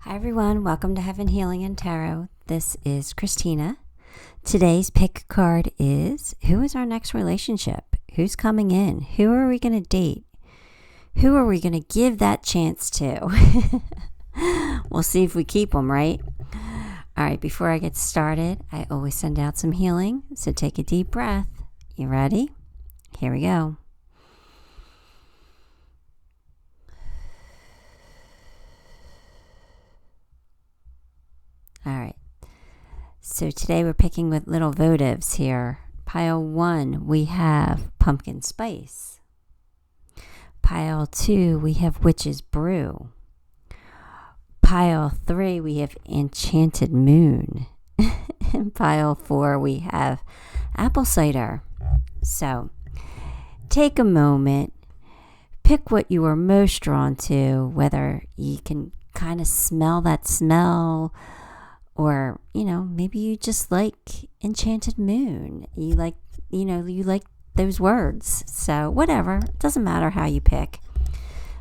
Hi everyone, welcome to Heaven Healing and Tarot. This is Christina. Today's pick card is, who is our next relationship? Who's coming in? Who are we going to date? Who are we going to give that chance to? We'll see if we keep them, right? All right, before I get started, I always send out some healing, so take a deep breath. You ready? Here we go. All right, so today we're picking with little votives here. Pile 1, we have pumpkin spice. Pile 2, we have witch's brew. Pile 3, we have enchanted moon. And pile 4, we have apple cider. So take a moment, pick what you are most drawn to, whether you can kind of smell that smell, or, maybe you just like Enchanted Moon. You like those words. So whatever. It doesn't matter how you pick.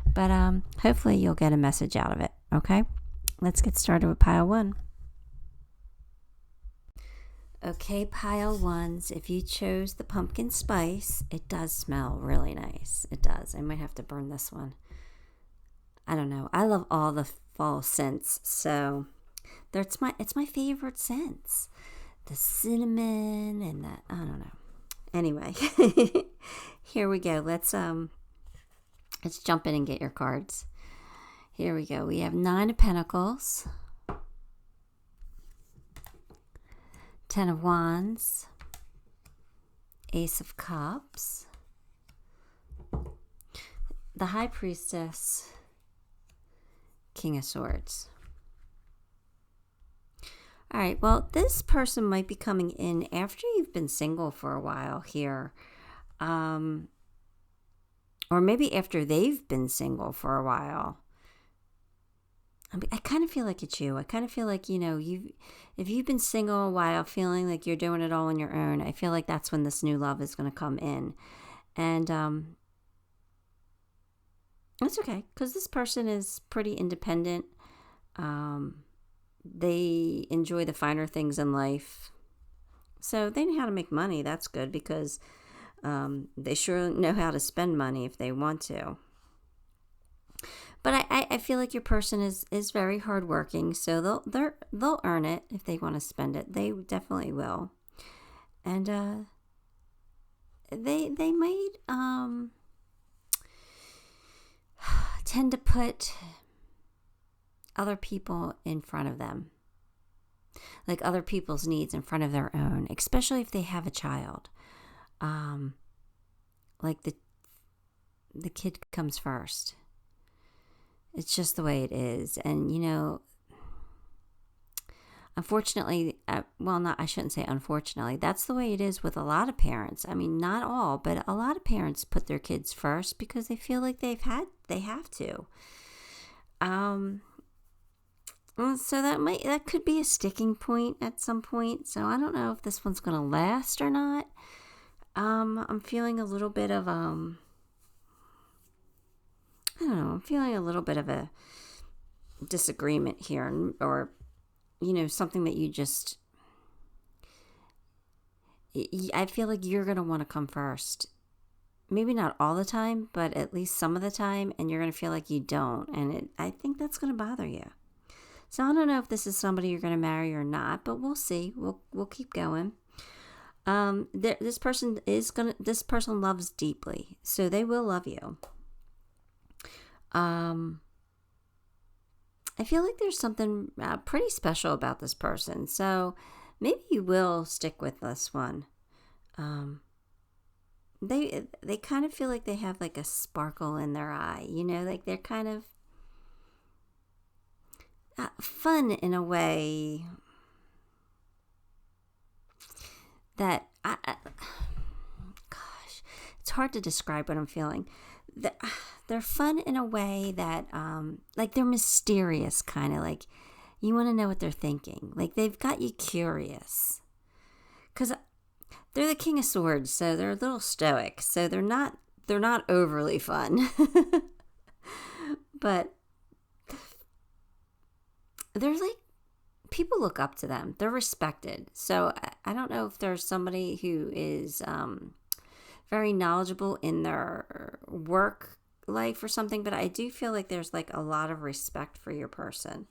But hopefully you'll get a message out of it. Okay? Let's get started with pile 1. Okay, pile 1s. If you chose the pumpkin spice, it does smell really nice. It does. I might have to burn this one. I don't know. I love all the fall scents. So it's my favorite scents. The cinnamon and the, I don't know. Anyway, here we go. Let's jump in and get your cards. Here we go. We have 9 of Pentacles, 10 of Wands, Ace of Cups, the High Priestess, King of Swords. All right, well, this person might be coming in after you've been single for a while here. Or maybe after they've been single for a while. I kind of feel like it's you. I kind of feel like, if you've been single a while, feeling like you're doing it all on your own, I feel like that's when this new love is going to come in. And it's okay, because this person is pretty independent. They enjoy the finer things in life. So they know how to make money. That's good, because they sure know how to spend money if they want to. But I feel like your person is very hardworking, so they'll earn it if they want to spend it. They definitely will. And they might tend to put other people in front of them, like other people's needs in front of their own, especially if they have a child. Like the kid comes first. It's just the way it is. And unfortunately, I shouldn't say unfortunately, that's the way it is with a lot of parents. I mean, not all, but a lot of parents put their kids first because they feel like they have to. So that could be a sticking point at some point. So I don't know if this one's going to last or not. I'm feeling a little bit of I'm feeling a little bit of a disagreement here, or something that you just, I feel like you're going to want to come first. Maybe not all the time, but at least some of the time, and you're going to feel like you don't, and I think that's going to bother you. So I don't know if this is somebody you're going to marry or not, but we'll see. We'll keep going. This person loves deeply, so they will love you. I feel like there's something pretty special about this person, so maybe you will stick with this one. They kind of feel like they have like a sparkle in their eye, like they're kind of fun in a way that gosh, it's hard to describe what I'm feeling. They're fun in a way that like they're mysterious, kind of like you want to know what they're thinking. Like they've got you curious, because they're the King of Swords, so they're a little stoic. So they're not overly fun, but they're like, people look up to them. They're respected. So I don't know if there's somebody who is very knowledgeable in their work life or something, but I do feel like there's like a lot of respect for your person.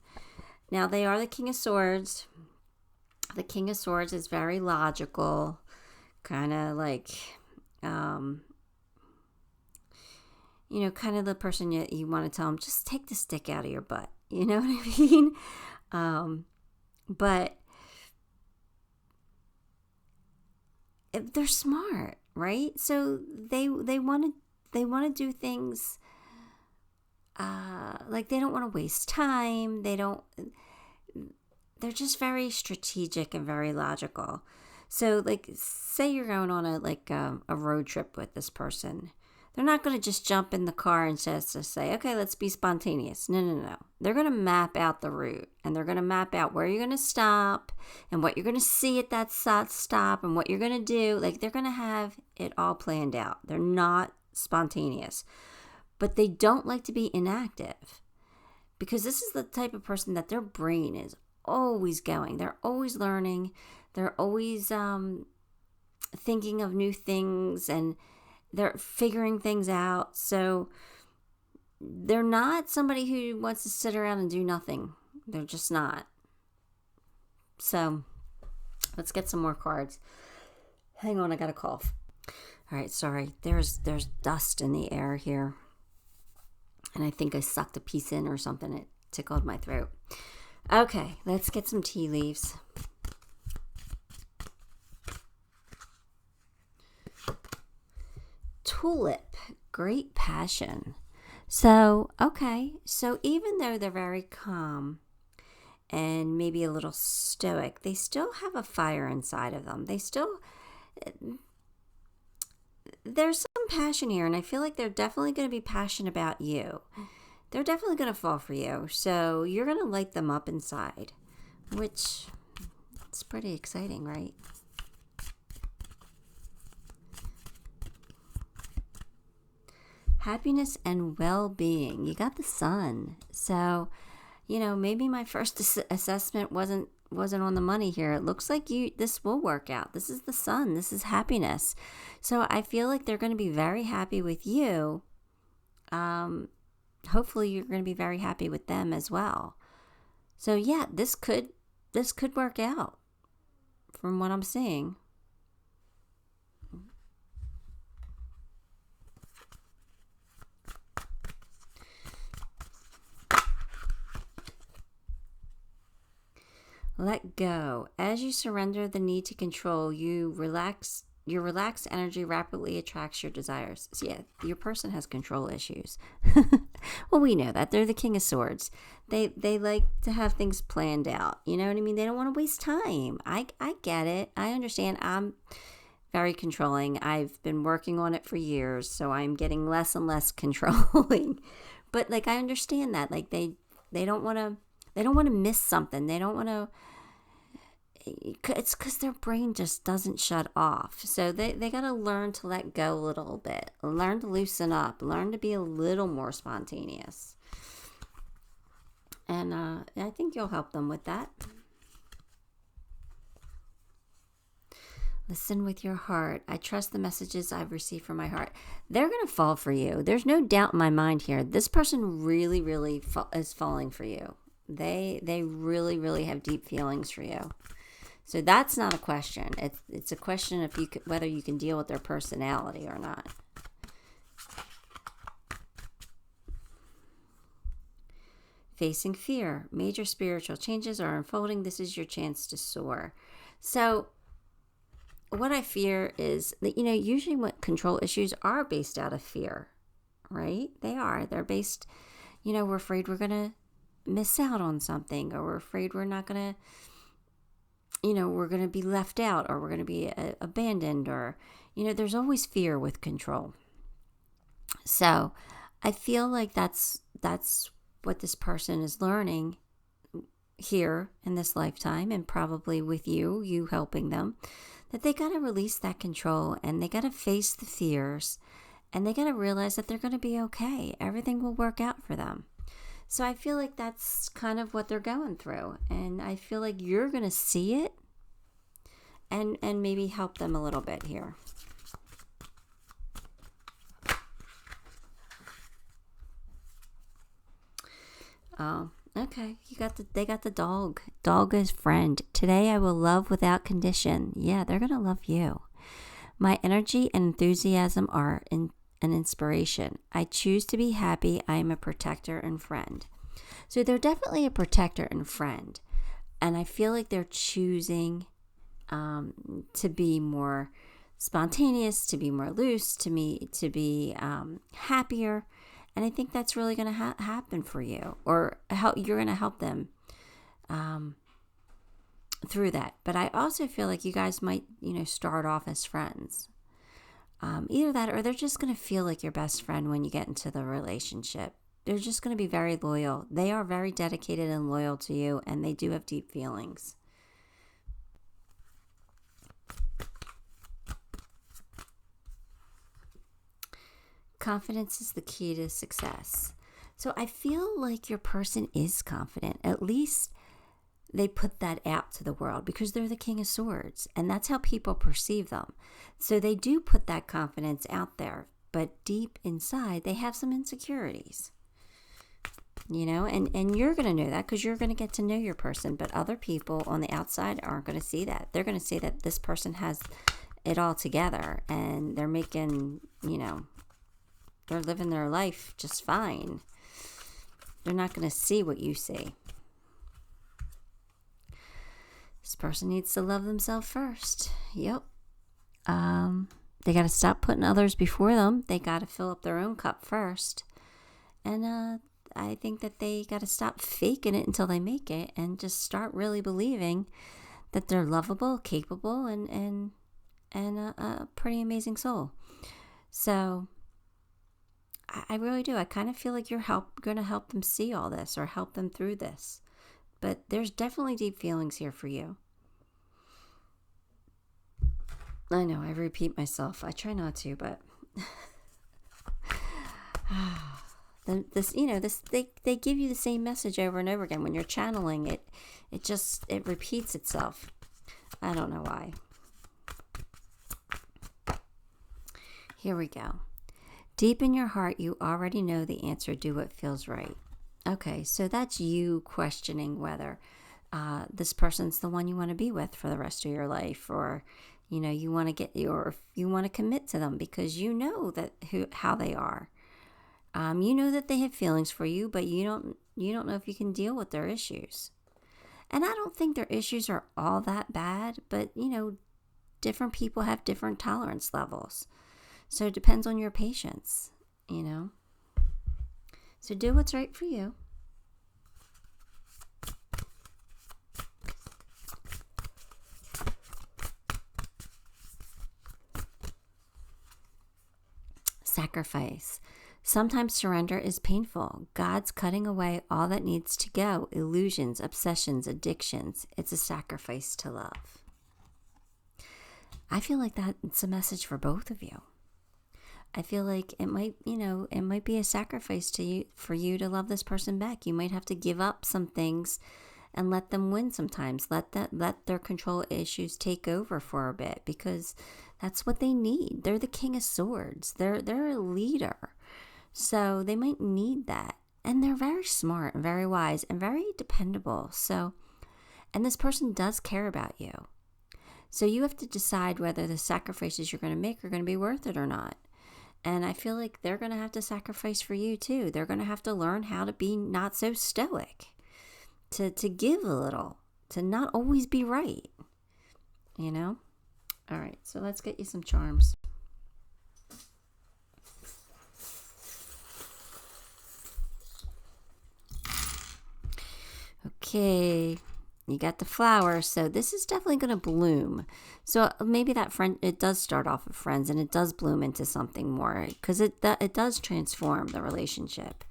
Now, they are the King of Swords. The King of Swords is very logical, kind of like, kind of the person you want to tell them, just take the stick out of your butt. You know what I mean? But they're smart, right? So they want to do things like they don't want to waste time. They're just very strategic and very logical. So like, say you're going on a road trip with this person. They're not going to just jump in the car and just say, okay, let's be spontaneous. No. They're going to map out the route, and they're going to map out where you're going to stop and what you're going to see at that stop and what you're going to do. Like, they're going to have it all planned out. They're not spontaneous, but they don't like to be inactive, because this is the type of person that their brain is always going. They're always learning. They're always thinking of new things, and they're figuring things out. So they're not somebody who wants to sit around and do nothing. They're just not. So let's get some more cards. Hang on, I got a cough. All right, sorry. There's dust in the air here, and I think I sucked a piece in or something. It tickled my throat. Okay, let's get some tea leaves. Tulip, great passion. So, okay, so even though they're very calm and maybe a little stoic, they still have a fire inside of them. There's some passion here, and I feel like they're definitely going to be passionate about you. They're definitely going to fall for you. So you're going to light them up inside, which it's pretty exciting, right? Happiness and well-being. You got the sun. So, maybe my first assessment wasn't on the money here. It looks like this will work out. This is the sun. This is happiness. So I feel like they're going to be very happy with you. Hopefully you're going to be very happy with them as well. So yeah, this could work out from what I'm seeing. Let go. As you surrender the need to control, your relaxed energy rapidly attracts your desires. So yeah, your person has control issues. Well, we know that. They're the King of Swords. They like to have things planned out. You know what I mean? They don't want to waste time. I get it. I understand. I'm very controlling. I've been working on it for years, so I'm getting less and less controlling. But like, I understand that. Like, they don't want to miss something. They don't want to. It's because their brain just doesn't shut off. So they got to learn to let go a little bit. Learn to loosen up. Learn to be a little more spontaneous. And I think you'll help them with that. Listen with your heart. I trust the messages I've received from my heart. They're going to fall for you. There's no doubt in my mind here. This person really, really is falling for you. They really, really have deep feelings for you. So that's not a question. It's a question of whether you can deal with their personality or not. Facing fear. Major spiritual changes are unfolding. This is your chance to soar. So what I fear is that, usually what control issues are based out of fear, right? They are. They're based, we're afraid we're going to miss out on something, or we're afraid we're not going to, we're going to be left out, or we're going to be abandoned, or, there's always fear with control. So I feel like that's what this person is learning here in this lifetime, and probably with you helping them, that they got to release that control, and they got to face the fears, and they got to realize that they're going to be okay. Everything will work out for them. So I feel like that's kind of what they're going through. And I feel like you're going to see it and maybe help them a little bit here. Oh, okay. They got the dog. Dog is friend. Today I will love without condition. Yeah, they're going to love you. My energy and enthusiasm are an inspiration. I choose to be happy. I am a protector and friend. So they're definitely a protector and friend. And I feel like they're choosing to be more spontaneous, to be more loose, to be happier. And I think that's really going to happen for you, or you're going to help them through that. But I also feel like you guys might, start off as friends. Either that, or they're just going to feel like your best friend when you get into the relationship. They're just going to be very loyal. They are very dedicated and loyal to you, and they do have deep feelings. Confidence is the key to success. So I feel like your person is confident. At least they put that out to the world because they're the King of Swords, and that's how people perceive them. So they do put that confidence out there, but deep inside they have some insecurities. And you're going to know that because you're going to get to know your person, but other people on the outside aren't going to see that. They're going to see that this person has it all together, and they're making, they're living their life just fine. They're not going to see what you see. This person needs to love themselves first. Yep. They got to stop putting others before them. They got to fill up their own cup first. And I think that they got to stop faking it until they make it and just start really believing that they're lovable, capable, and a pretty amazing soul. So I really do. I kind of feel like you're going to help them see all this or help them through this. But there's definitely deep feelings here for you. I know, I repeat myself. I try not to, but they give you the same message over and over again. When you're channeling it, it repeats itself. I don't know why. Here we go. Deep in your heart, you already know the answer. Do what feels right. Okay, so that's you questioning whether this person's the one you want to be with for the rest of your life, or you want to you want to commit to them because you know how they are. You know that they have feelings for you, but you don't know if you can deal with their issues. And I don't think their issues are all that bad, but different people have different tolerance levels. So it depends on your patience, So do what's right for you. Sacrifice. Sometimes surrender is painful. God's cutting away all that needs to go. Illusions, obsessions, addictions. It's a sacrifice to love. I feel like that's a message for both of you. I feel like it might be a sacrifice for you to love this person back. You might have to give up some things and let them win sometimes. Let their control issues take over for a bit because that's what they need. They're the King of Swords. They're a leader. So they might need that. And they're very smart and very wise and very dependable. And this person does care about you. So you have to decide whether the sacrifices you're going to make are going to be worth it or not. And I feel like they're going to have to sacrifice for you too. They're going to have to learn how to be not so stoic, to give a little, to not always be right, All right, so let's get you some charms. Okay, you got the flower, so this is definitely going to bloom. So maybe that friend, it does start off with friends and it does bloom into something more because it does transform the relationship.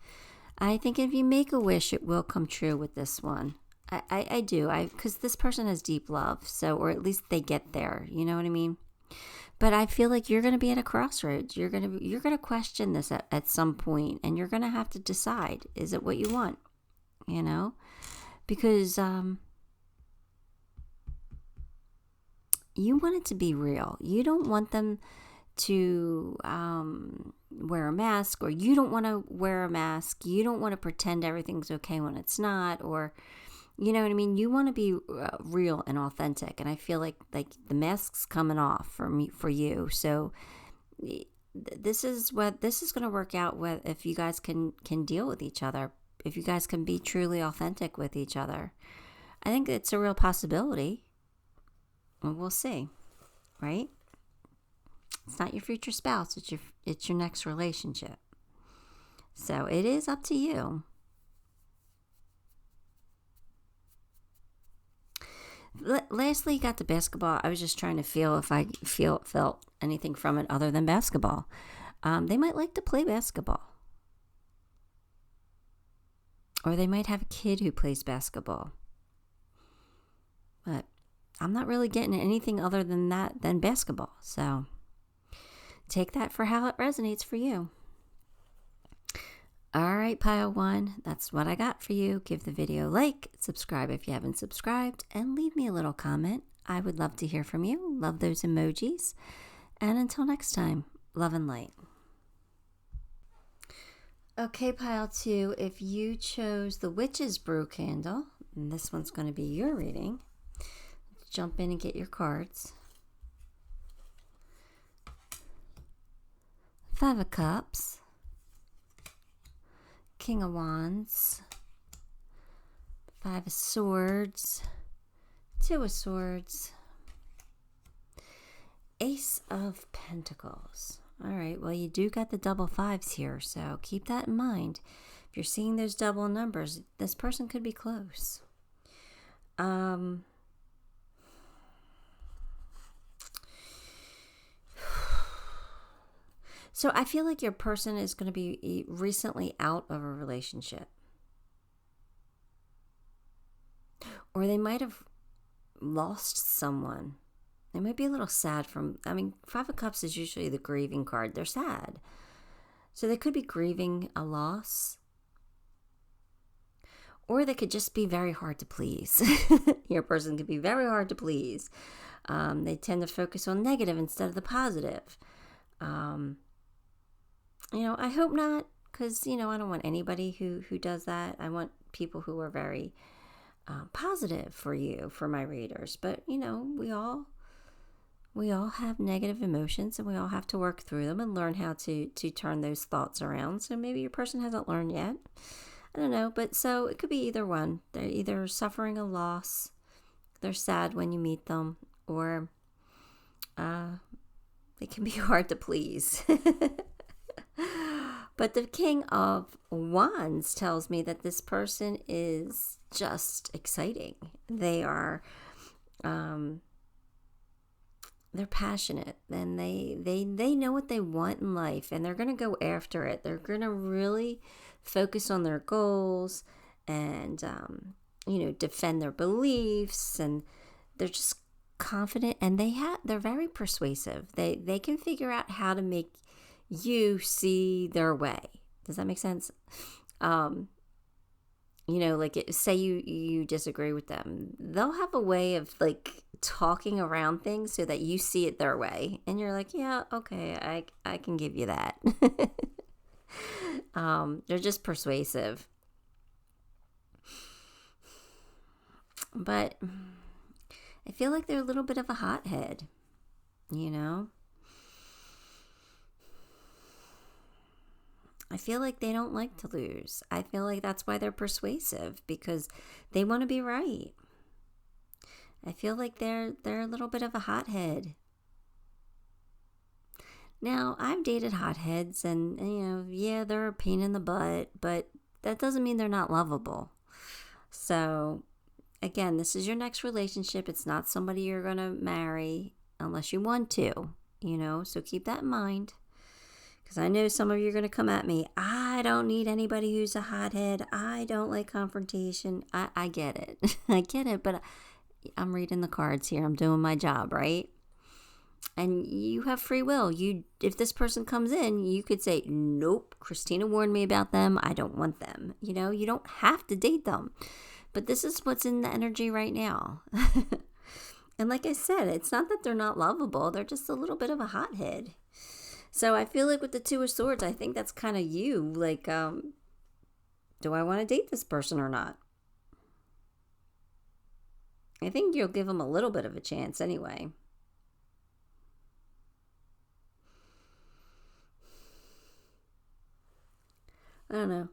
I think if you make a wish, it will come true with this one. I do, because this person has deep love, so, or at least they get there, you know what I mean? But I feel like you're going to be at a crossroads. You're going to question this at some point, and you're going to have to decide, is it what you want? you know, because you want it to be real. You don't want them to wear a mask, or you don't want to wear a mask. You don't want to pretend everything's okay when it's not, or you know what I mean? You want to be real and authentic. And I feel like the mask's coming off for you. So this is going to work out with if you guys can deal with each other, if you guys can be truly authentic with each other. I think it's a real possibility. We'll see, right? It's not your future spouse. It's your next relationship. So it is up to you. Lastly, you got the basketball. I was just trying to feel if I felt anything from it other than basketball. They might like to play basketball. Or they might have a kid who plays basketball. But I'm not really getting anything other than that, than basketball. So take that for how it resonates for you. All right, pile one, that's what I got for you. Give the video a like, subscribe if you haven't subscribed, and leave me a little comment. I would love to hear from you. Love those emojis. And until next time, love and light. Okay, pile two, if you chose the Witch's Brew candle, and this one's going to be your reading, jump in and get your cards. 5 of Cups. King of Wands, 5 of Swords, 2 of Swords, Ace of Pentacles. All right, well, you do got the double 5s here, so keep that in mind. If you're seeing those double numbers, this person could be close. So I feel like your person is going to be recently out of a relationship. Or they might have lost someone. They might be a little sad from, 5 of Cups is usually the grieving card. They're sad. So they could be grieving a loss. Or they could just be very hard to please. Your person could be very hard to please. They tend to focus on negative instead of the positive. I hope not, because, I don't want anybody who does that. I want people who are very positive for you, for my readers. But, we all have negative emotions, and we all have to work through them and learn how to turn those thoughts around. So maybe your person hasn't learned yet. I don't know, but so it could be either one. They're either suffering a loss, they're sad when you meet them, or they can be hard to please. But the King of Wands tells me that this person is just exciting. They are, they're passionate, and they know what they want in life, and they're going to go after it. They're going to really focus on their goals and, defend their beliefs, and they're just confident, and they're very persuasive. They can figure out how to make you see their way. Does that make sense? Say you disagree with them. They'll have a way of talking around things so that you see it their way. And you're like, yeah, okay, I can give you that. They're just persuasive. But I feel like they're a little bit of a hothead, I feel like they don't like to lose. I feel like that's why they're persuasive, because they want to be right. I feel like they're a little bit of a hothead. Now, I've dated hotheads, and they're a pain in the butt, but that doesn't mean they're not lovable. So, again, this is your next relationship. It's not somebody you're going to marry unless you want to, so keep that in mind. Because I know some of you are going to come at me. I don't need anybody who's a hothead. I don't like confrontation. I get it. I get it, but I'm reading the cards here. I'm doing my job, right? And you have free will. If this person comes in, you could say, nope, Christina warned me about them. I don't want them. You know, you don't have to date them. But this is what's in the energy right now. And like I said, it's not that they're not lovable. They're just a little bit of a hothead. So I feel like with the Two of Swords, I think that's kind of you. Like, do I want to date this person or not? I think you'll give them a little bit of a chance anyway. I don't know.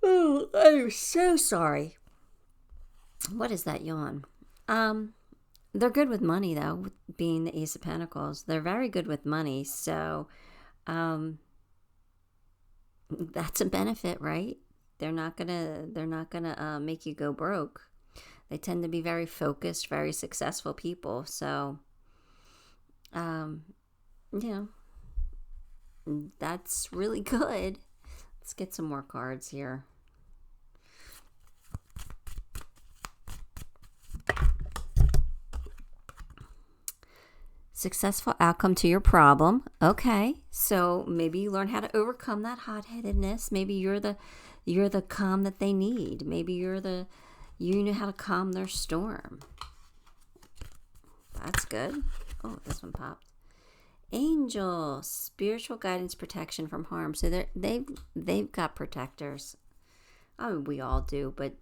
Oh, I'm so sorry. What is that yawn? They're good with money, though, being the Ace of Pentacles. They're very good with money, so that's a benefit, right? They're not gonna make you go broke. They tend to be very focused, very successful people. So, that's really good. Let's get some more cards here. Successful outcome to your problem. Okay, so maybe you learn how to overcome that hot-headedness. Maybe you're the calm that they need. Maybe you know how to calm their storm. That's good. Oh, this one popped. Angel, spiritual guidance, protection from harm. So they've got protectors. I mean, we all do, but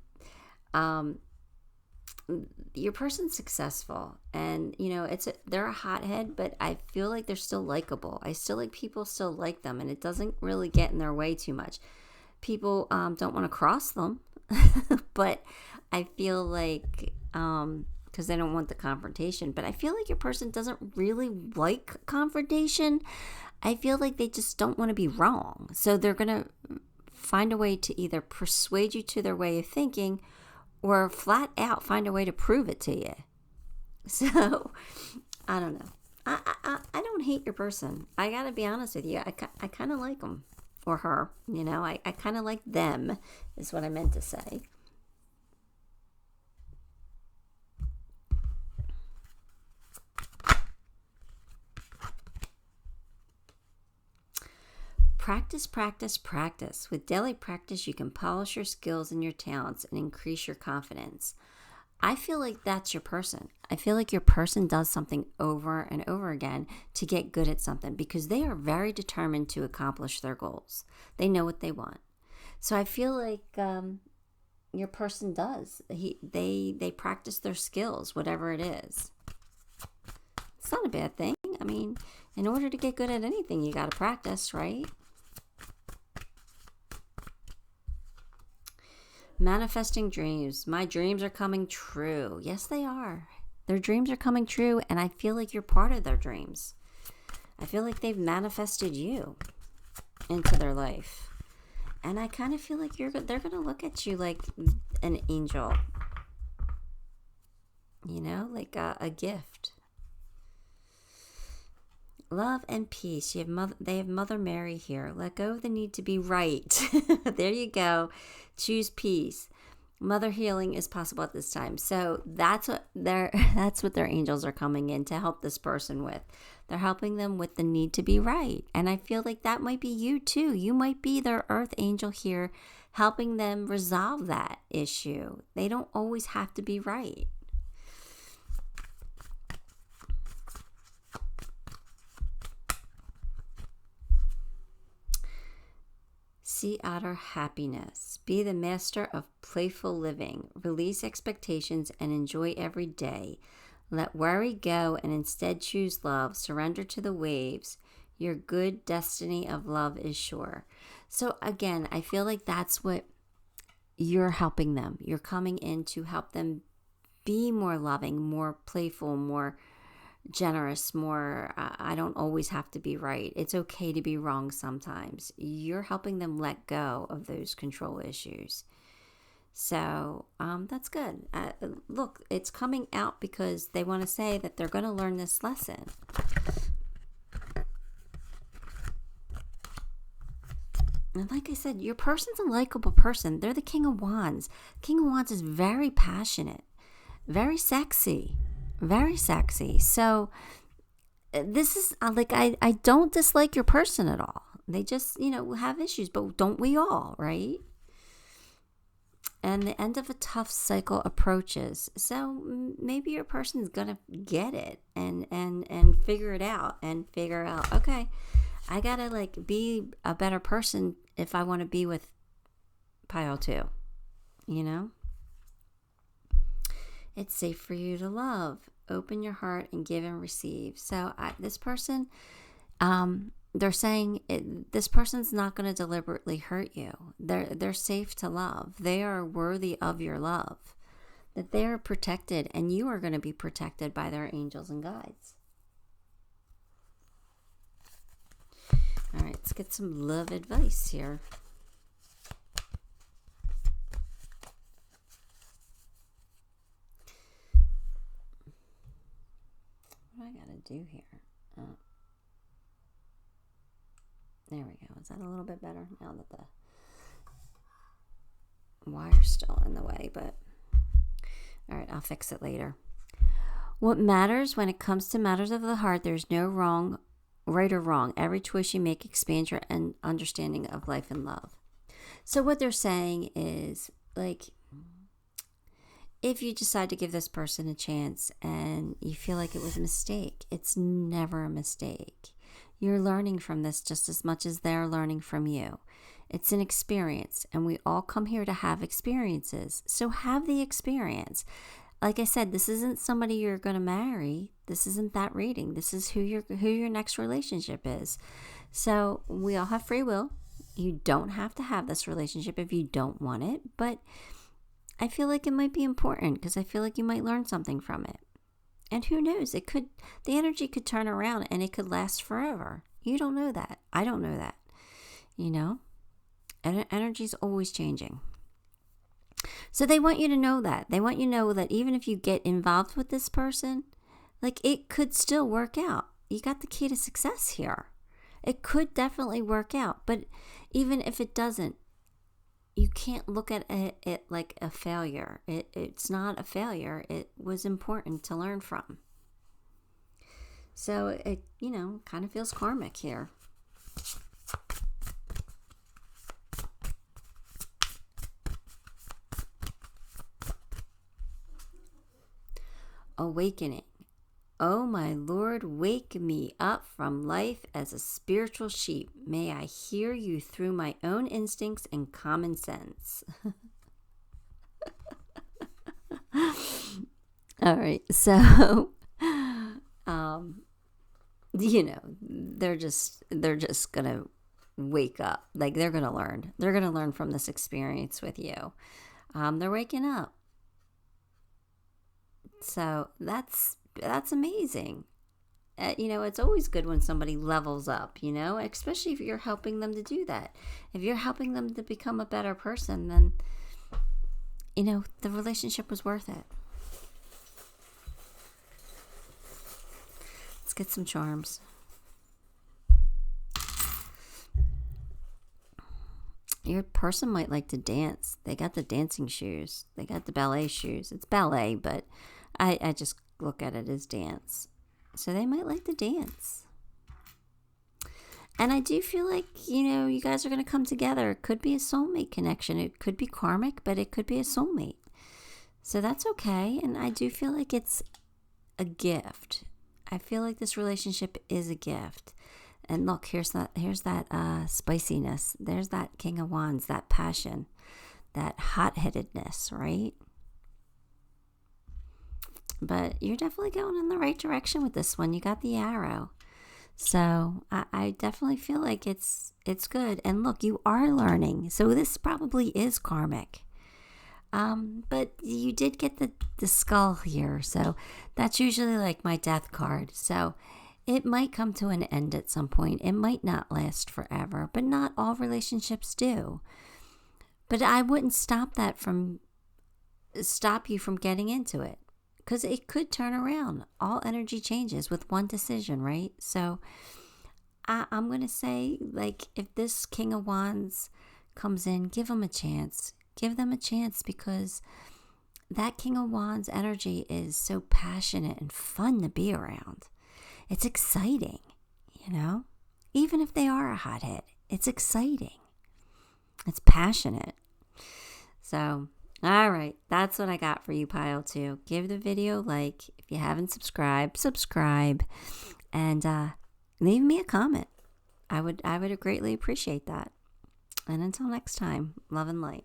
your person's successful, and you know they're a hothead, but I feel like they're still likable. I still like people still like them, and it doesn't really get in their way too much. People don't want to cross them, but I feel like because they don't want the confrontation, but I feel like your person doesn't really like confrontation. I feel like they just don't want to be wrong, so they're gonna find a way to either persuade you to their way of thinking or flat out find a way to prove it to you. So, I don't know. I don't hate your person. I gotta be honest with you. I kind of like them or her. You know, I kind of like them is what I meant to say. Practice, practice, practice. With daily practice, you can polish your skills and your talents and increase your confidence. I feel like that's your person. I feel like your person does something over and over again to get good at something because they are very determined to accomplish their goals. They know what they want. So I feel like your person does. They practice their skills, whatever it is. It's not a bad thing. I mean, in order to get good at anything, you got to practice, right? Manifesting dreams. My dreams are coming true. Yes, they are. Their dreams are coming true, and I feel like you're part of their dreams. I feel like they've manifested you into their life. And I kind of feel like they're going to look at you like an angel. You know, like a gift. Love and peace. They have Mother Mary here. Let go of the need to be right. There you go. Choose peace. Mother healing is possible at this time. So that's what their angels are coming in to help this person with. They're helping them with the need to be right. And I feel like that might be you too. You might be their earth angel here, helping them resolve that issue. They don't always have to be right. Sea otter happiness. Be the master of playful living. Release expectations and enjoy every day. Let worry go and instead choose love. Surrender to the waves. Your good destiny of love is sure. So again, I feel like that's what you're helping them. You're coming in to help them be more loving, more playful, more generous, more, I don't always have to be right. It's okay to be wrong sometimes. You're helping them let go of those control issues. So that's good. Look, it's coming out because they want to say that they're going to learn this lesson. And like I said, your person's a likable person. They're the King of Wands. King of Wands is very passionate, very sexy. Very sexy. So this is like, I don't dislike your person at all. They just, have issues, but don't we all, right? And the end of a tough cycle approaches. So maybe your person's going to get it and figure it out and figure out, okay, I got to like be a better person if I want to be with pile 2, It's safe for you to love. Open your heart and give and receive. So this person, they're saying this person's not going to deliberately hurt you. They're safe to love. They are worthy of your love. That they are protected, and you are going to be protected by their angels and guides. All right, let's get some love advice here. What do I got to do here? There we go. Is that a little bit better now that the wire's still in the way? But all right, I'll fix it later. What matters when it comes to matters of the heart, there's no right or wrong. Every choice you make expands your understanding of life and love. So what they're saying is, like, if you decide to give this person a chance and you feel like it was a mistake, it's never a mistake. You're learning from this just as much as they're learning from you. It's an experience, and we all come here to have experiences. So have the experience. Like I said, this isn't somebody you're going to marry. This isn't that reading. This is who your next relationship is. So we all have free will. You don't have to have this relationship if you don't want it, but I feel like it might be important because I feel like you might learn something from it. And who knows, the energy could turn around and it could last forever. You don't know that. I don't know that. Energy's always changing. So they want you to know that. They want you to know that even if you get involved with this person, like, it could still work out. You got the key to success here. It could definitely work out. But even if it doesn't, you can't look at it like a failure. It's not a failure. It was important to learn from. So it, kind of feels karmic here. Awakening. Oh, my Lord, wake me up from life as a spiritual sheep. May I hear you through my own instincts and common sense. All right, so, they're just gonna wake up. Like, they're gonna learn. They're gonna learn from this experience with you. They're waking up. So that's amazing. It's always good when somebody levels up, especially if you're helping them to do that. If you're helping them to become a better person, then, the relationship was worth it. Let's get some charms. Your person might like to dance. They got the dancing shoes. They got the ballet shoes. It's ballet, but I just look at it as dance. So they might like to dance. And I do feel like, you guys are going to come together. It could be a soulmate connection. It could be karmic, but it could be a soulmate. So that's okay. And I do feel like it's a gift. I feel like this relationship is a gift. And look, here's that spiciness. There's that King of Wands, that passion, that hot-headedness, right? But you're definitely going in the right direction with this one. You got the arrow. So I definitely feel like it's good. And look, you are learning. So this probably is karmic. But you did get the skull here. So that's usually like my death card. So it might come to an end at some point. It might not last forever. But not all relationships do. But I wouldn't stop you from getting into it. Because it could turn around. All energy changes with one decision, right? So I'm going to say, like, if this King of Wands comes in, give them a chance. Give them a chance, because that King of Wands energy is so passionate and fun to be around. it's exciting, you know? Even if they are a hothead, it's exciting. It's passionate. So, all right, that's what I got for you, pile 2. Give the video a like. If you haven't subscribed, subscribe. And leave me a comment. I would greatly appreciate that. And until next time, love and light.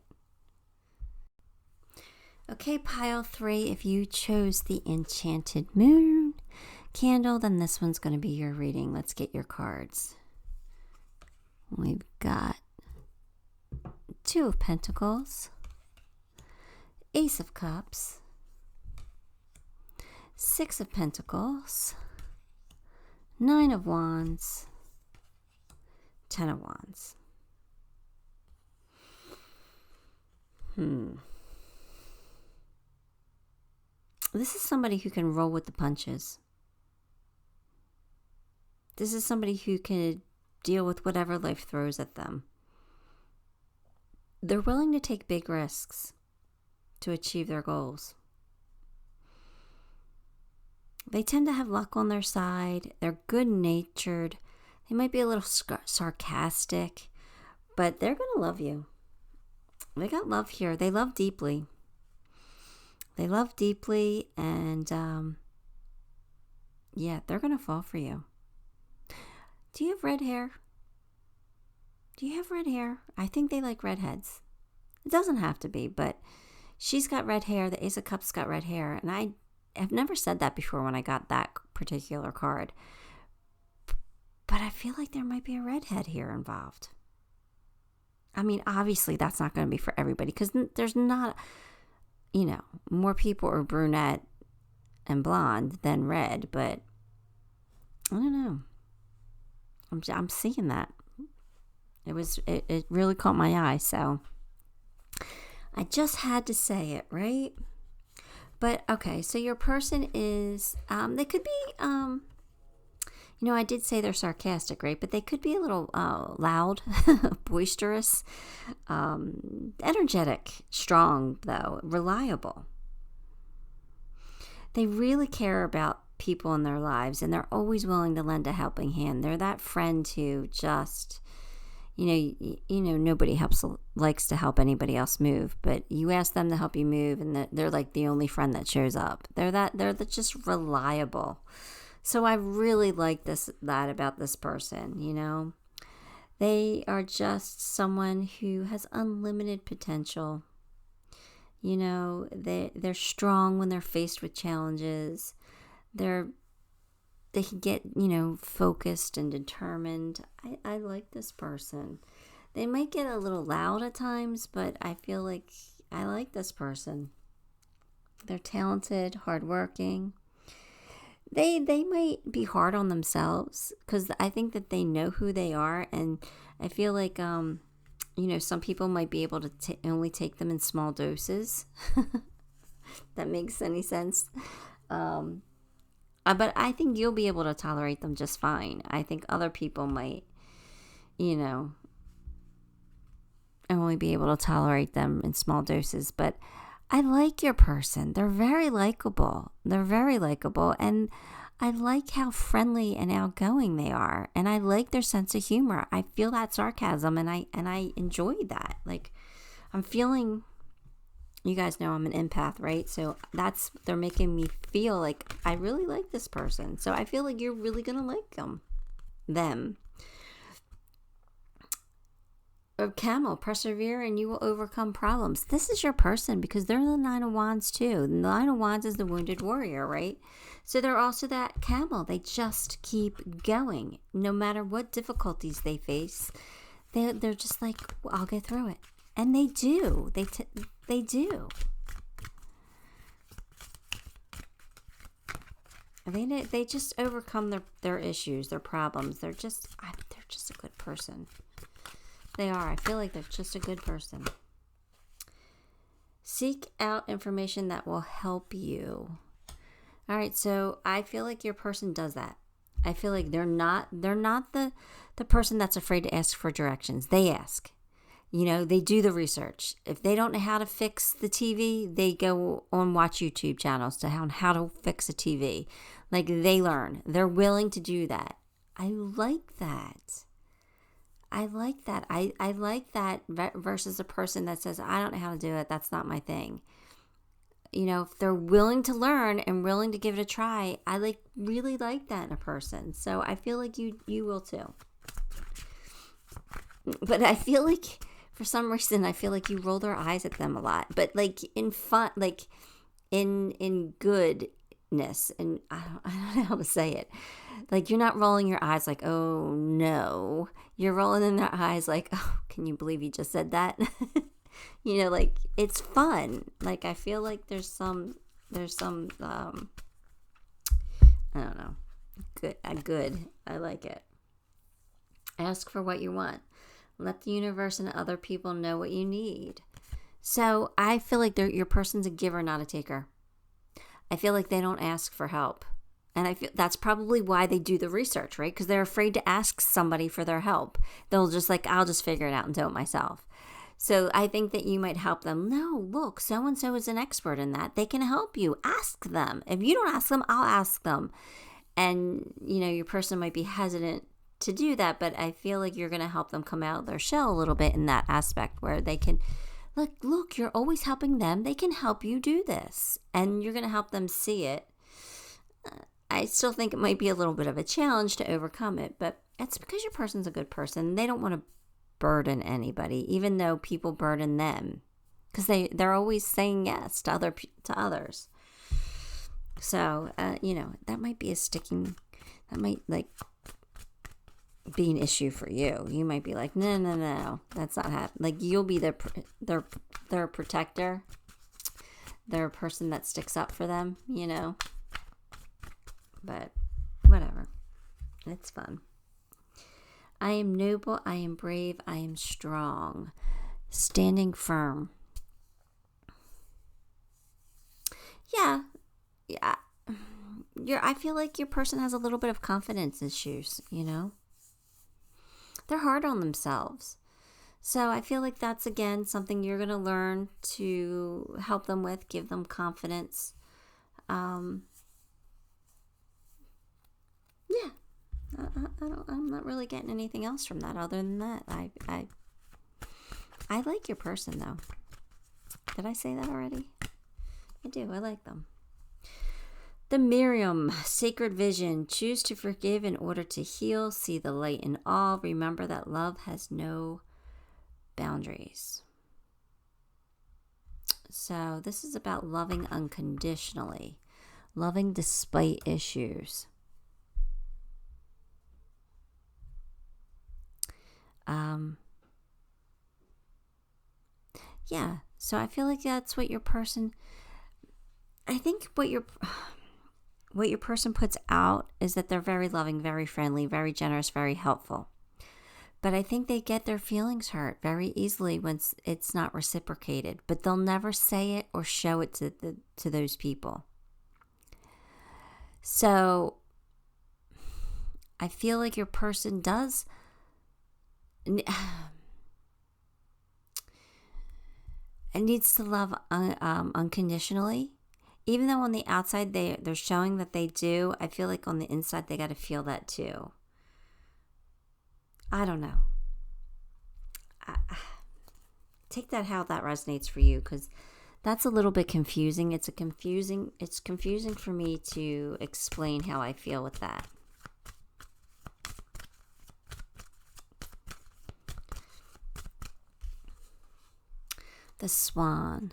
Okay, pile 3, if you chose the Enchanted Moon candle, then this one's going to be your reading. Let's get your cards. We've got 2 of Pentacles, Ace of Cups, 6 of Pentacles, 9 of Wands, 10 of Wands. This is somebody who can roll with the punches. This is somebody who can deal with whatever life throws at them. They're willing to take big risks to achieve their goals. They tend to have luck on their side. They're good-natured. They might be a little sarcastic, but they're going to love you. They got love here. They love deeply. They love deeply, and yeah, they're going to fall for you. Do you have red hair? Do you have red hair? I think they like redheads. It doesn't have to be, but she's got red hair. The Ace of Cups got red hair, and I have never said that before when I got that particular card. But I feel like there might be a redhead here involved. I mean, obviously, that's not going to be for everybody because there's not, you know, more people are brunette and blonde than red, but I don't know. I'm seeing that. It really caught my eye, so I just had to say it, right? But okay, so your person is they could be you know, I did say they're sarcastic, right? But they could be a little loud, boisterous, energetic, strong, though, reliable. They really care about people in their lives, and they're always willing to lend a helping hand. They're that friend who just, you know, nobody likes to help anybody else move, but you ask them to help you move, and they're like the only friend that shows up. They're just reliable. So I really like that about this person, you know. They are just someone who has unlimited potential. You know, they're strong when they're faced with challenges. They can get, you know, focused and determined. I like this person. They might get a little loud at times, but I feel like I like this person. They're talented, hardworking. They might be hard on themselves because I think that they know who they are, and I feel like you know, some people might be able to only take them in small doses. That makes any sense. But I think you'll be able to tolerate them just fine. I think other people might, you know, only be able to tolerate them in small doses. But I like your person. They're very likable. And I like how friendly and outgoing they are. And I like their sense of humor. I feel that sarcasm, and I enjoy that. Like, I'm feeling, you guys know I'm an empath, right? So they're making me feel like I really like this person. So I feel like you're really going to like them. Camel, persevere and you will overcome problems. This is your person because they're the 9 of Wands too. The 9 of Wands is the wounded warrior, right? So they're also that camel. They just keep going. No matter what difficulties they face, they're just like, well, I'll get through it. And they do. They do. They just overcome their issues, their problems. They're just a good person. They are. I feel like they're just a good person. Seek out information that will help you. All right, so I feel like your person does that. I feel like they're not the person that's afraid to ask for directions. They ask. You know, they do the research. If they don't know how to fix the TV, they go on watch YouTube channels to how to fix a TV. Like, they learn. They're willing to do that. I like that. I like that. I like that versus a person that says, I don't know how to do it. That's not my thing. You know, if they're willing to learn and willing to give it a try, I really like that in a person. So I feel like you will too. But I feel like, for some reason, I feel like you roll their eyes at them a lot. But like in fun, like in goodness, and I don't know how to say it. Like, you're not rolling your eyes like, oh no. You're rolling in their eyes like, oh, can you believe you just said that? You know, like, it's fun. Like, I feel like there's some I don't know, good. I like it. Ask for what you want. Let the universe and other people know what you need. So I feel like your person's a giver, not a taker. I feel like they don't ask for help. And I feel that's probably why they do the research, right? Because they're afraid to ask somebody for their help. They'll just like, I'll just figure it out and do it myself. So I think that you might help them. No, look, so-and-so is an expert in that. They can help you. Ask them. If you don't ask them, I'll ask them. And, you know, your person might be hesitant to do that, but I feel like you're going to help them come out of their shell a little bit in that aspect where they can, look, you're always helping them. They can help you do this. And you're going to help them see it. I still think it might be a little bit of a challenge to overcome it, but it's because your person's a good person. They don't want to burden anybody, even though people burden them, because they're always saying yes to others. So you know, that might be that might like be an issue for you. You might be like, no, that's not happening. Like, you'll be their protector. They're a person that sticks up for them, you know. But whatever, it's fun. I am noble, I am brave, I am strong. Standing firm. Yeah. I feel like your person has a little bit of confidence issues, you know. They're hard on themselves. So I feel like that's, again, something you're going to learn to help them with, give them confidence. Yeah. I'm not really getting anything else from that other than that. I like your person, though. Did I say that already? I do. I like them. The Miriam, sacred vision. Choose to forgive in order to heal. See the light in all. Remember that love has no boundaries. So this is about loving unconditionally. Loving despite issues. Yeah, so I feel like that's what your person, I think what your person puts out is that they're very loving, very friendly, very generous, very helpful. But I think they get their feelings hurt very easily when it's not reciprocated, but they'll never say it or show it to those people. So I feel like your person does and needs to love unconditionally. Even though on the outside they're showing that they do, I feel like on the inside they got to feel that too. I don't know. Take that how that resonates for you, because that's a little bit confusing. It's confusing for me to explain how I feel with that. The Swan.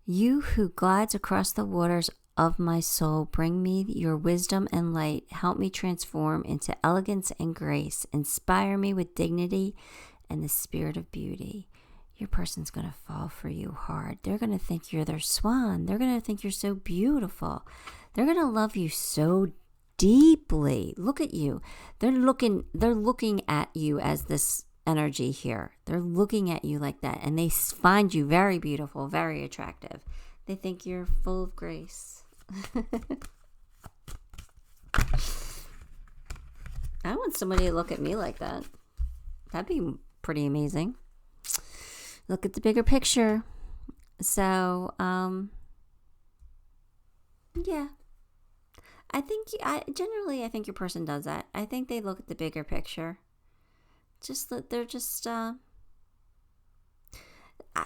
You who glides across the waters of my soul, bring me your wisdom and light. Help me transform into elegance and grace. Inspire me with dignity and the spirit of beauty. Your person's going to fall for you hard. They're going to think you're their swan. They're going to think you're so beautiful. They're going to love you so deeply. Look at you. They're looking at you as this energy here. They're looking at you like that, and they find you very beautiful, very attractive. They think you're full of grace. I want somebody to look at me like that. That'd be pretty amazing. Look at the bigger picture. So, yeah. I think your person does that. I think they look at the bigger picture. Just that they're just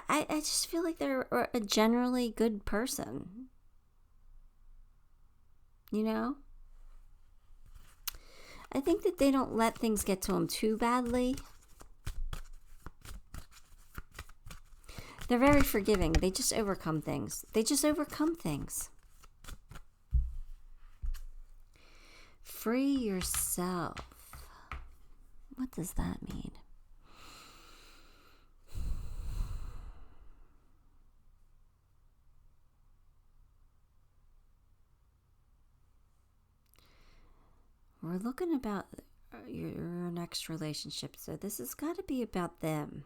I just feel like they're a generally good person. You know? I think that they don't let things get to them too badly. They're very forgiving. They just overcome things. Free yourself. What does that mean? We're looking about your next relationship. So this has got to be about them.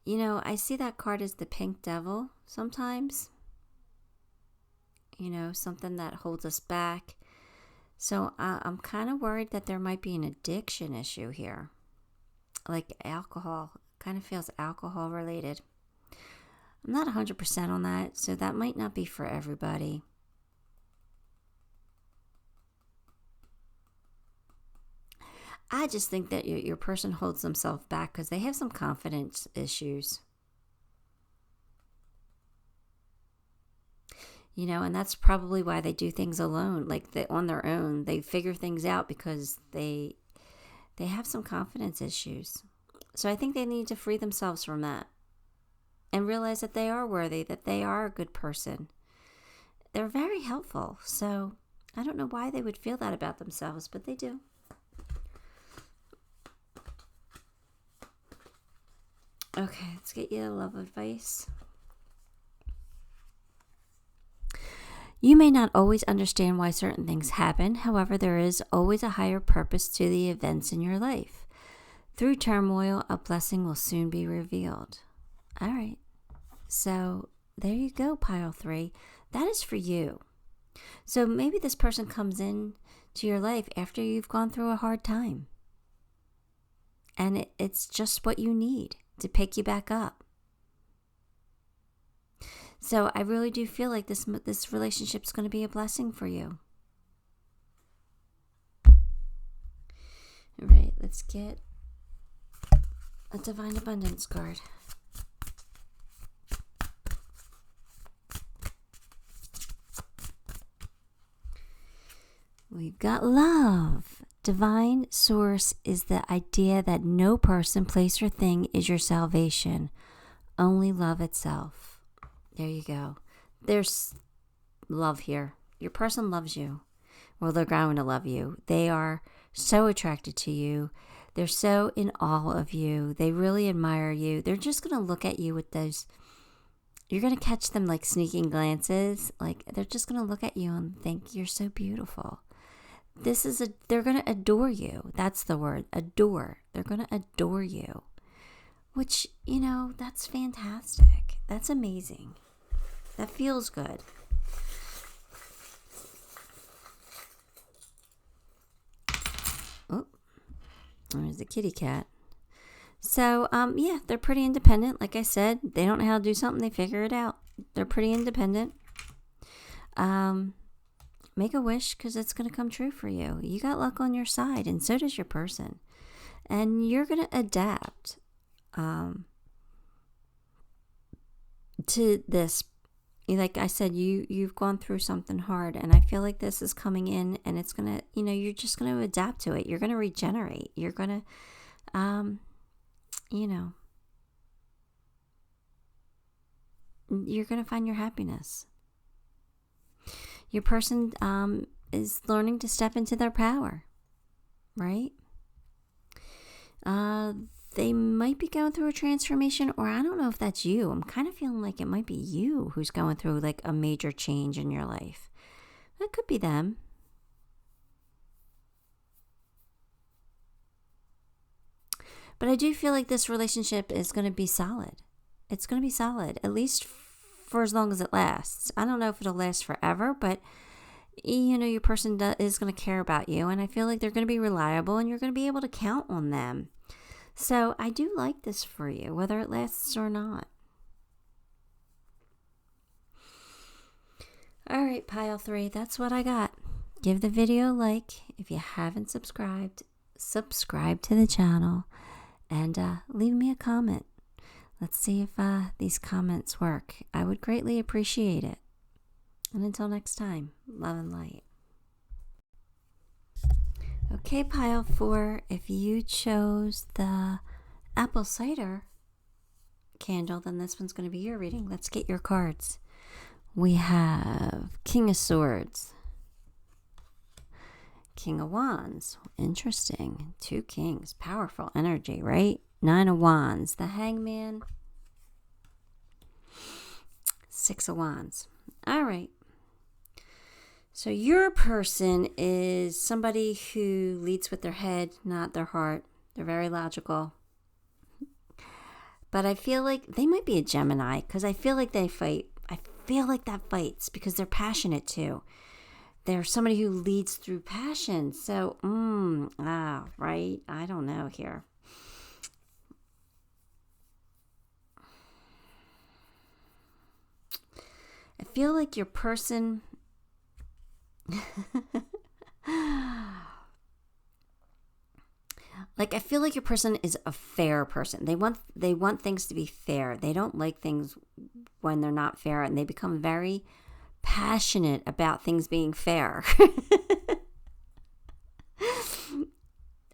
You know, I see that card as the pink devil sometimes. You know, something that holds us back. So I'm kind of worried that there might be an addiction issue here. Like alcohol. Kind of feels alcohol related. I'm not 100% on that. So that might not be for everybody. I just think that your person holds themselves back because they have some confidence issues. You know, and that's probably why they do things alone, on their own. They figure things out because they have some confidence issues. So I think they need to free themselves from that and realize that they are worthy, that they are a good person. They're very helpful. So I don't know why they would feel that about themselves, but they do. Okay, let's get you a love advice. You may not always understand why certain things happen. However, there is always a higher purpose to the events in your life. Through turmoil, a blessing will soon be revealed. All right. So there you go, pile 3. That is for you. So maybe this person comes in to your life after you've gone through a hard time. And it's just what you need to pick you back up. So I really do feel like this relationship is going to be a blessing for you. All right, let's get a Divine Abundance card. We've got love. Divine source is the idea that no person, place, or thing is your salvation. Only love itself. There you go. There's love here. Your person loves you. Well, they're going to love you. They are so attracted to you. They're so in awe of you. They really admire you. They're just going to look at you with those. You're going to catch them like sneaking glances. Like they're just going to look at you and think you're so beautiful. They're going to adore you. That's the word, adore. They're going to adore you. Which, you know, that's fantastic. That's amazing. That feels good. Oh, there's the kitty cat. So, yeah, they're pretty independent. Like I said, they don't know how to do something, they figure it out. They're pretty independent. Make a wish because it's going to come true for you. You got luck on your side, and so does your person. And you're going to adapt to this. Like I said, you've gone through something hard, and I feel like this is coming in, and it's going to, you're just going to adapt to it. You're going to regenerate. You're going to, you're going to find your happiness. Your person is learning to step into their power, right? They might be going through a transformation, or I don't know if that's you. I'm kind of feeling like it might be you who's going through like a major change in your life. That could be them. But I do feel like this relationship is going to be solid. It's going to be solid, at least for as long as it lasts. I don't know if it'll last forever, but your person is going to care about you, and I feel like they're going to be reliable, and you're going to be able to count on them. So I do like this for you, whether it lasts or not. All right, pile 3, that's what I got. Give the video a like. If you haven't subscribed, subscribe to the channel and leave me a comment. Let's see if these comments work. I would greatly appreciate it. And until next time, love and light. Okay, pile 4, if you chose the apple cider candle, then this one's going to be your reading. Let's get your cards. We have King of Swords, King of Wands, interesting, 2 kings, powerful energy, right? 9 of Wands, the Hangman, 6 of Wands. All right. So your person is somebody who leads with their head, not their heart. They're very logical. But I feel like they might be a Gemini because I feel like they fight. I feel like that fights because they're passionate too. They're somebody who leads through passion. So, right? I don't know here. I feel like your person... I feel like your person is a fair person. They want things to be fair. They don't like things when they're not fair, and they become very passionate about things being fair.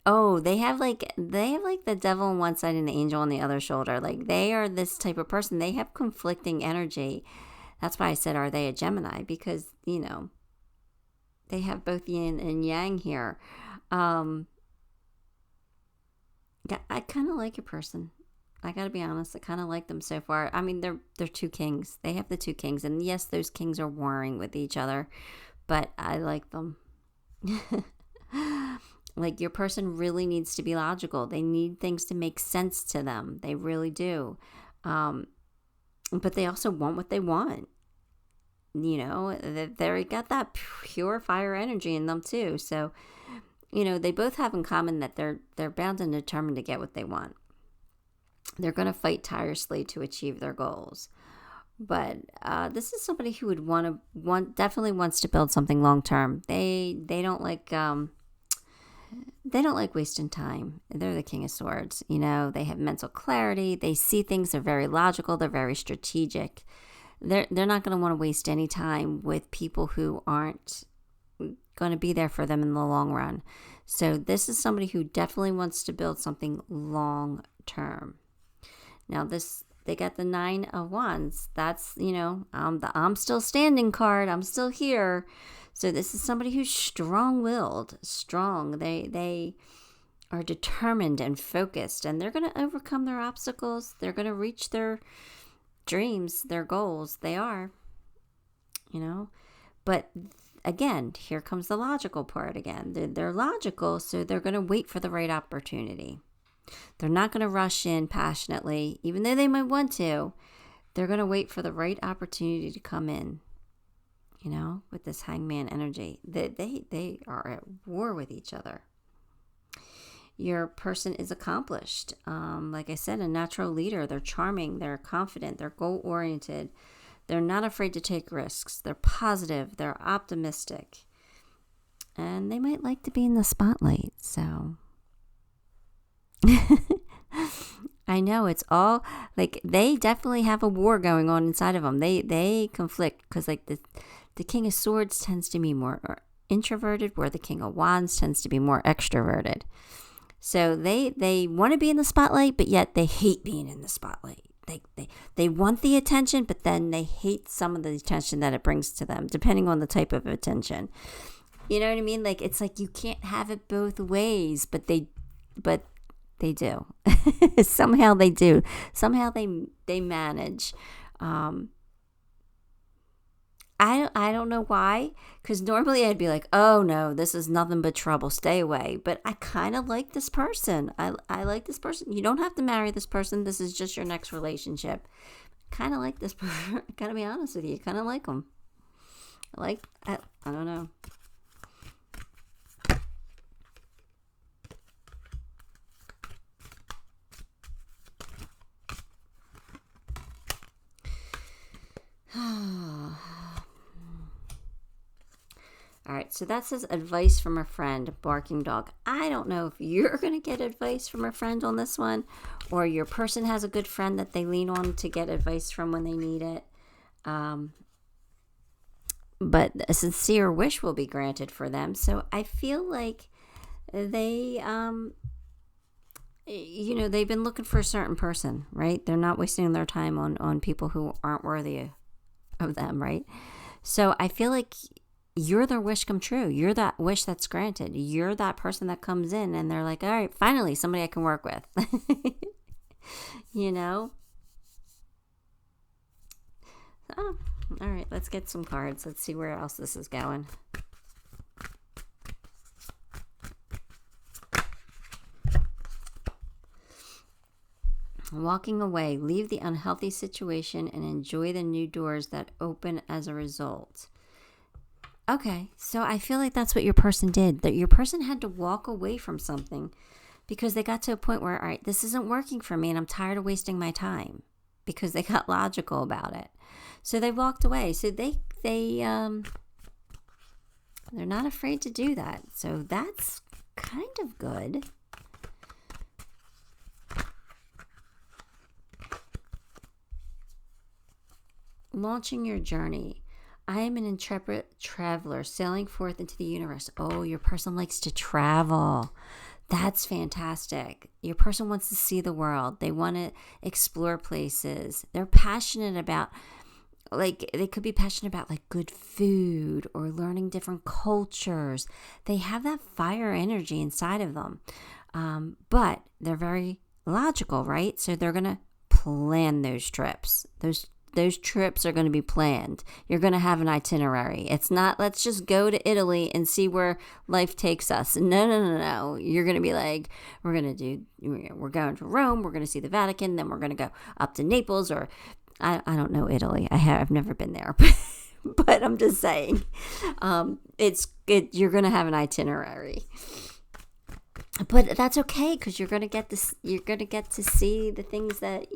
Oh, they have the devil on one side and the angel on the other shoulder. Like, they are this type of person. They have conflicting energy. That's why I said, are they a Gemini? Because, they have both yin and yang here. Yeah, I kind of like your person. I got to be honest. I kind of like them so far. I mean, they're 2 kings. They have the 2 kings. And yes, those kings are warring with each other. But I like them. Like, your person really needs to be logical. They need things to make sense to them. They really do. But they also want what they want. They got that pure fire energy in them too. So, they both have in common that they're bound and determined to get what they want. They're going to fight tirelessly to achieve their goals. But this is somebody who would definitely wants to build something long term. They don't like wasting time. They're the King of Swords. They have mental clarity. They see things. They're very logical. They're very strategic. They're not going to want to waste any time with people who aren't going to be there for them in the long run. So this is somebody who definitely wants to build something long term. Now they got the 9 of Wands. That's, the I'm still standing card. I'm still here. So this is somebody who's strong-willed, strong. They are determined and focused, and they're going to overcome their obstacles. They're going to reach their dreams, their goals. They are, but again, here comes the logical part again. They're logical, so they're going to wait for the right opportunity. They're not going to rush in passionately, even though they might want to. They're going to wait for the right opportunity to come in, with this Hangman energy. They are at war with each other. Your person is accomplished. Like I said, a natural leader. They're charming. They're confident. They're goal-oriented. They're not afraid to take risks. They're positive. They're optimistic. And they might like to be in the spotlight. So I know it's all they definitely have a war going on inside of them. They conflict because the King of Swords tends to be more introverted, where the King of Wands tends to be more extroverted. So they want to be in the spotlight, but yet they hate being in the spotlight. They want the attention, but then they hate some of the attention that it brings to them, depending on the type of attention. You know what I mean? It's like you can't have it both ways, but they do. Somehow they do. Somehow they manage. I don't know why, because normally I'd be like, oh no, this is nothing but trouble, stay away. But I kind of like this person. I like this person. You don't have to marry this person. This is just your next relationship. Kind of like this person. I gotta be honest with you. Kind of like them. I don't know. All right, so that says advice from a friend, barking dog. I don't know if you're going to get advice from a friend on this one, or your person has a good friend that they lean on to get advice from when they need it. But a sincere wish will be granted for them. So I feel like they, they've been looking for a certain person, right? They're not wasting their time on people who aren't worthy of them, right? So I feel like you're their wish come true. You're that wish that's granted. You're that person that comes in and they're like, all right, finally, somebody I can work with. Oh, all right, let's get some cards. Let's see where else this is going. Walking away, leave the unhealthy situation and enjoy the new doors that open as a result. Okay, so I feel like that's what your person did. That your person had to walk away from something because they got to a point where, all right, this isn't working for me and I'm tired of wasting my time, because they got logical about it. So they walked away. So they're not afraid to do that. So that's kind of good. Launching your journey. I am an intrepid traveler sailing forth into the universe. Oh, your person likes to travel. That's fantastic. Your person wants to see the world. They want to explore places. They're passionate about, they could be passionate about good food or learning different cultures. They have that fire energy inside of them. But they're very logical, right? So they're going to plan those trips. Those trips are going to be planned. You're going to have an itinerary. It's not, let's just go to Italy and see where life takes us. No. You're going to be like, we're going to Rome. We're going to see the Vatican. Then we're going to go up to Naples, or I don't know Italy. I've never been there, but I'm just saying, you're going to have an itinerary. But that's okay, because you're going to get this. You're going to get to see the things that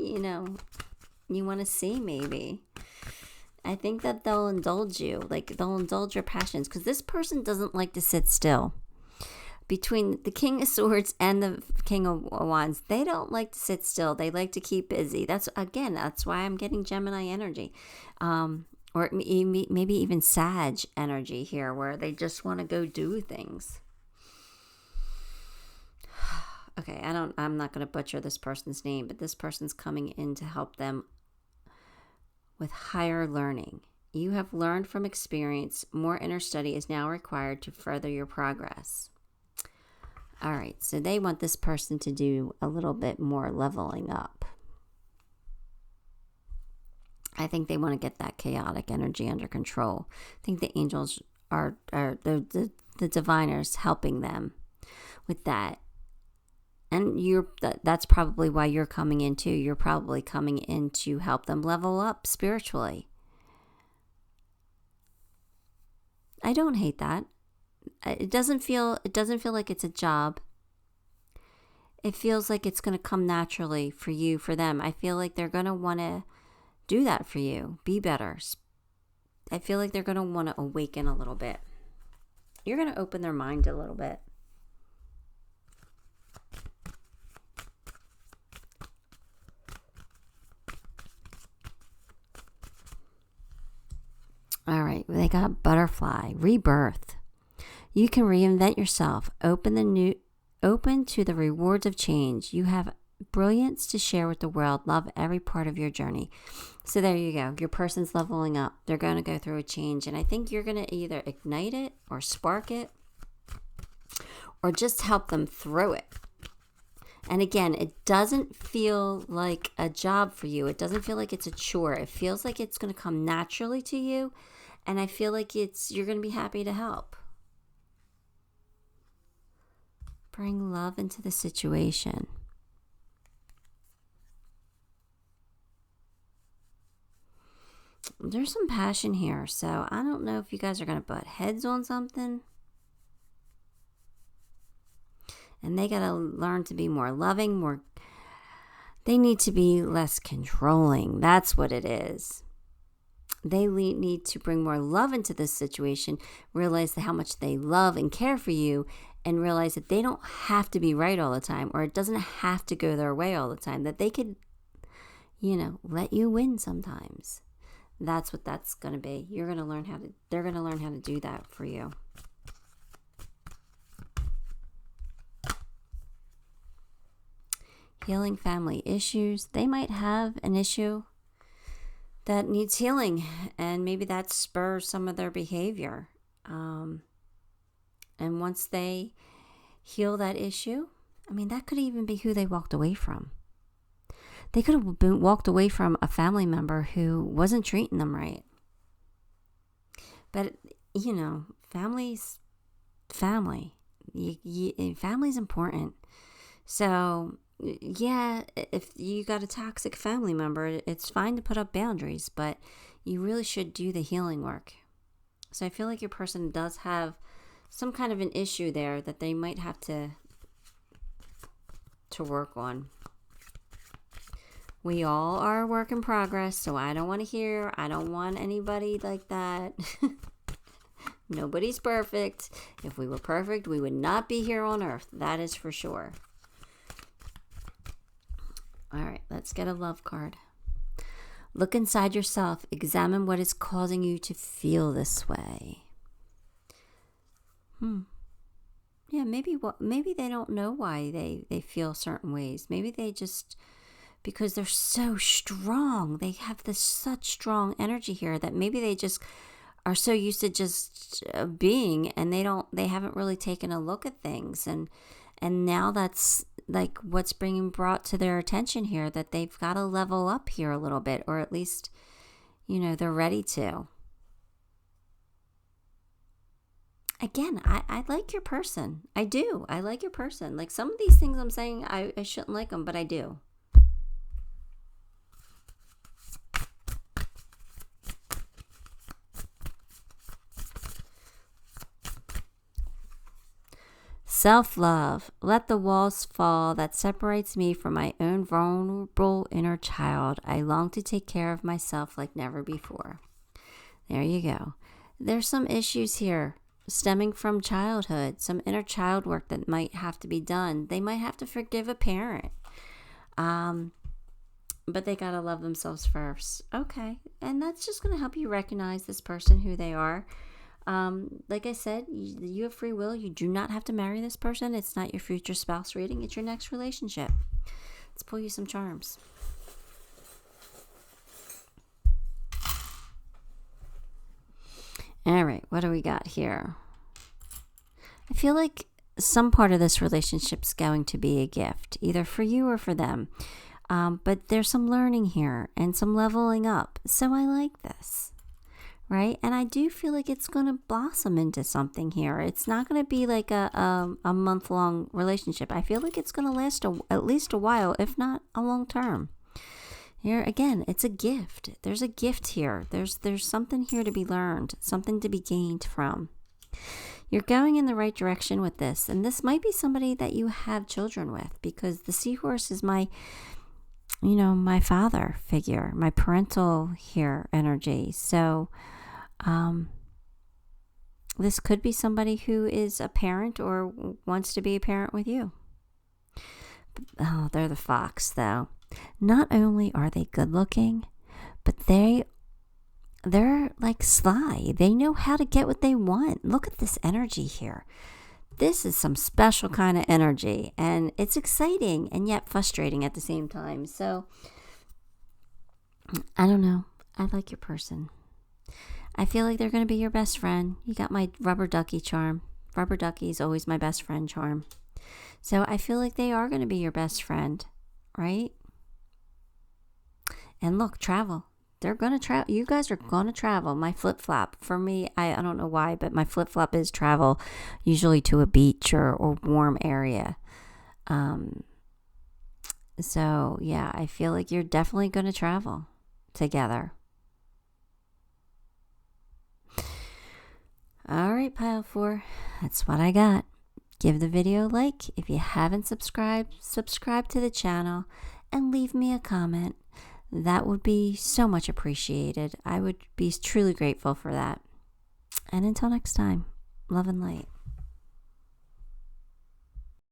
you want to see. Maybe I think that they'll indulge you, they'll indulge your passions, because this person doesn't like to sit still. Between the King of Swords and the King of Wands, they don't like to sit still. They like to keep busy. That's why I'm getting Gemini energy, or maybe even Sag energy here, where they just want to go do things. Okay, I'm not going to butcher this person's name, but this person's coming in to help them with higher learning. You have learned from experience. More inner study is now required to further your progress. All right, so they want this person to do a little bit more leveling up. I think they want to get that chaotic energy under control. I think the angels are the diviners helping them with that. And that's probably why you're coming in too. You're probably coming in to help them level up spiritually. I don't hate that. It doesn't feel like it's a job. It feels like it's going to come naturally for you, for them. I feel like they're going to want to do that for you. Be better. I feel like they're going to want to awaken a little bit. You're going to open their mind a little bit. All right, they got butterfly, rebirth. You can reinvent yourself. Open to the rewards of change. You have brilliance to share with the world. Love every part of your journey. So there you go. Your person's leveling up. They're going to go through a change, and I think you're going to either ignite it or spark it, or just help them through it. And again, it doesn't feel like a job for you. It doesn't feel like it's a chore. It feels like it's going to come naturally to you. And I feel like you're going to be happy to help. Bring love into the situation. There's some passion here. So I don't know if you guys are going to butt heads on something. And they got to learn to be more loving, they need to be less controlling. That's what it is. They need to bring more love into this situation, realize how much they love and care for you, and realize that they don't have to be right all the time, or it doesn't have to go their way all the time, that they could, let you win sometimes. That's what that's going to be. They're going to learn how to do that for you. Healing family issues. They might have an issue that needs healing, and maybe that spurs some of their behavior. And once they heal that issue, that could even be who they walked away from. They could have walked away from a family member who wasn't treating them right. But, family's family. Family's important. So, yeah, if you got a toxic family member, it's fine to put up boundaries, but you really should do the healing work. So I feel like your person does have some kind of an issue there that they might have to work on. We all are a work in progress, so I don't want anybody like that. Nobody's perfect. If we were perfect, we would not be here on earth. That is for sure. All right, let's get a love card. Look inside yourself. Examine what is causing you to feel this way. Yeah, maybe they don't know why they feel certain ways. Maybe they just, because they're so strong, they have this such strong energy here that maybe they just are so used to just being, and they haven't really taken a look at things, and now that's like what's being brought to their attention here, that they've got to level up here a little bit, or at least, they're ready to. Again, I like your person. I do. I like your person. Like some of these things I'm saying, I shouldn't like them, but I do. Self-love. Let the walls fall that separates me from my own vulnerable inner child. I long to take care of myself like never before. There you go. There's some issues here stemming from childhood, some inner child work that might have to be done. They might have to forgive a parent. But they got to love themselves first. Okay. And that's just going to help you recognize this person, who they are. Like I said, you have free will. You do not have to marry this person. It's not your future spouse reading. It's your next relationship. Let's pull you some charms. All right, what do we got here? I feel like some part of this relationship's going to be a gift, either for you or for them. But there's some learning here and some leveling up. So I like this, right? And I do feel like it's going to blossom into something here. It's not going to be like a month-long relationship. I feel like it's going to last at least a while, if not a long term. Here again, it's a gift. There's a gift here. There's something here to be learned, something to be gained from. You're going in the right direction with this, and this might be somebody that you have children with, because the seahorse is my father figure, my parental here energy. So, this could be somebody who is a parent or wants to be a parent with you. Oh, they're the fox, though. Not only are they good looking, but they're like sly. They know how to get what they want. Look at this energy here. This is some special kind of energy, and it's exciting and yet frustrating at the same time. So, I don't know. I like your person. I feel like they're going to be your best friend. You got my rubber ducky charm. Rubber ducky is always my best friend charm. So, I feel like they are going to be your best friend, right? And look, travel. They're going to travel. You guys are going to travel. My flip-flop, for me, I don't know why, but my flip-flop is travel, usually to a beach or warm area. So, yeah, I feel like you're definitely going to travel together. All right, pile 4. That's what I got. Give the video a like. If you haven't subscribed, subscribe to the channel and leave me a comment. that would be so much appreciated. I would be truly grateful for that. And until next time, love and light.